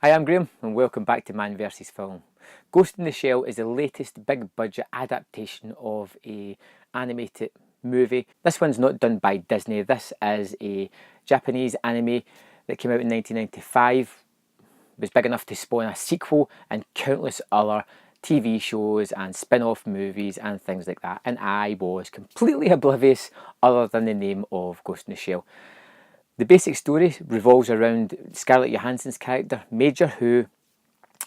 Hi, I'm Graham and welcome back to Man vs Film. Ghost in the Shell is the latest big budget adaptation of a animated movie. This one's not done by Disney. This is a Japanese anime that came out in 1995. It was big enough to spawn a sequel and countless other TV shows and spin-off movies and things like that. And I was completely oblivious other than the name of Ghost in the Shell. The basic story revolves around Scarlett Johansson's character, Major, who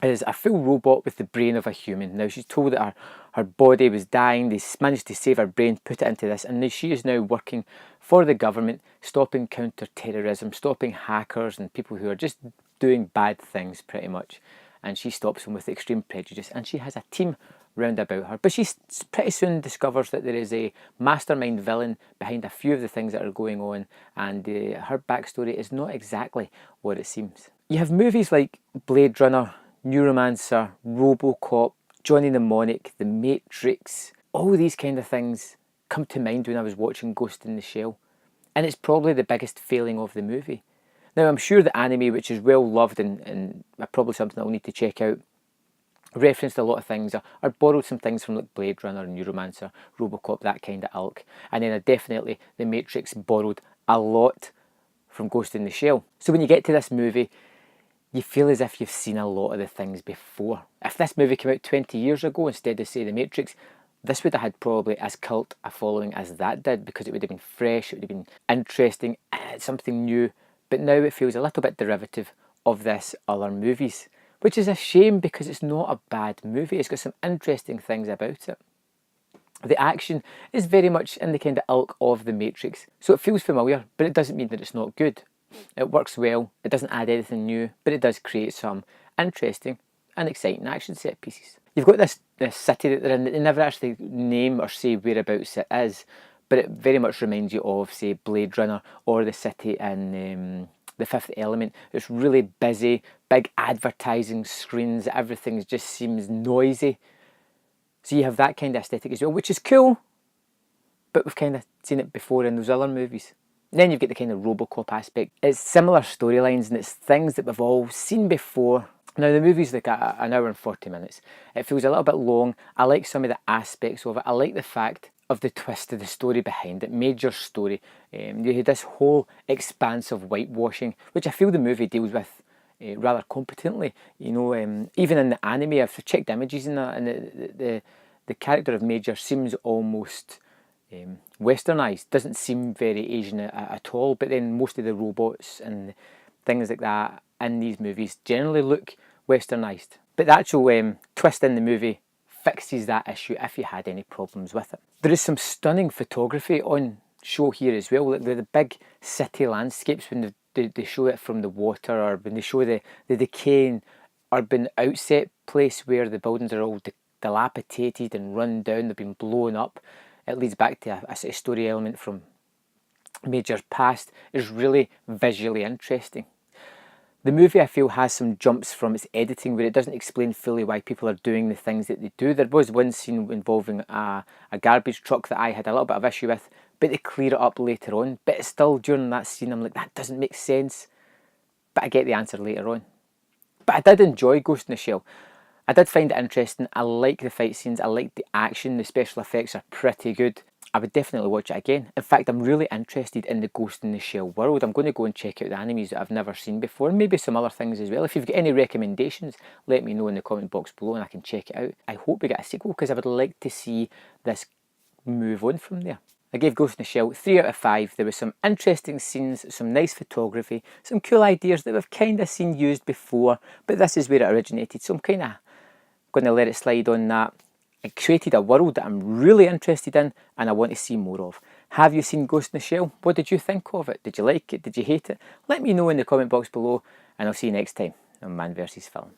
is a full robot with the brain of a human. Now, she's told that her body was dying. They managed to save her brain, put it into this, and she is now working for the government, stopping counter-terrorism, stopping hackers and people who are just doing bad things, pretty much. And she stops them with extreme prejudice, and she has a team round about her. But she pretty soon discovers that there is a mastermind villain behind a few of the things that are going on, and her backstory is not exactly what it seems. You have movies like Blade Runner, Neuromancer, Robocop, Johnny Mnemonic, The Matrix. All these kind of things come to mind when I was watching Ghost in the Shell, and it's probably the biggest failing of the movie. Now, I'm sure the anime, which is well loved and probably something I'll need to check out, referenced a lot of things, or borrowed some things from like Blade Runner, Neuromancer, Robocop, that kind of ilk. And then definitely The Matrix borrowed a lot from Ghost in the Shell. So when you get to this movie, you feel as if you've seen a lot of the things before. If this movie came out 20 years ago instead of, say, The Matrix, this would have had probably as cult a following as that did, because it would have been fresh, it would have been interesting, something new. But now it feels a little bit derivative of this other movies, which is a shame because it's not a bad movie. It's got some interesting things about it. The action is very much in the kind of ilk of The Matrix, so it feels familiar, but it doesn't mean that it's not good. It works well, it doesn't add anything new, but it does create some interesting and exciting action set pieces. You've got this city that they're in. They never actually name or say whereabouts it is, but it very much reminds you of, say, Blade Runner or the city in The Fifth Element. It's really busy, big advertising screens, everything just seems noisy. So you have that kind of aesthetic as well, which is cool, but we've kind of seen it before in those other movies. And then you've got the kind of Robocop aspect. It's similar storylines and it's things that we've all seen before. Now, the movie's like an hour and 40 minutes. It feels a little bit long. I like some of the aspects of it. I like the fact of the twist of the story behind it, Major's story. You had this whole expanse of whitewashing, which I feel the movie deals with rather competently. You know, even in the anime, I've checked images in that, and the character of Major seems almost westernised. Doesn't seem very Asian at all. But then most of the robots and things like that in these movies generally look westernised. But the actual twist in the movie fixes that issue if you had any problems with it. There is some stunning photography on show here as well. Like the big city landscapes when they show it from the water, or when they show the decaying urban outset place where the buildings are all dilapidated and run down, they've been blown up. It leads back to a sort of story element from Major's past. Is really visually interesting. The movie, I feel, has some jumps from its editing where it doesn't explain fully why people are doing the things that they do. There was one scene involving a garbage truck that I had a little bit of issue with, but they clear it up later on. But it's still, during that scene, I'm like, that doesn't make sense. But I get the answer later on. But I did enjoy Ghost in the Shell. I did find it interesting. I like the fight scenes. I like the action. The special effects are pretty good. I would definitely watch it again. In fact, I'm really interested in the Ghost in the Shell world. I'm going to go and check out the animes that I've never seen before, and maybe some other things as well. If you've got any recommendations, let me know in the comment box below and I can check it out. I hope we get a sequel because I would like to see this move on from there. I gave Ghost in the Shell 3 out of 5. There was some interesting scenes, some nice photography, some cool ideas that we've kind of seen used before, but this is where it originated, so I'm kind of going to let it slide on that. It created a world that I'm really interested in and I want to see more of. Have you seen Ghost in the Shell? What did you think of it? Did you like it? Did you hate it? Let me know in the comment box below, and I'll see you next time on Man vs Film.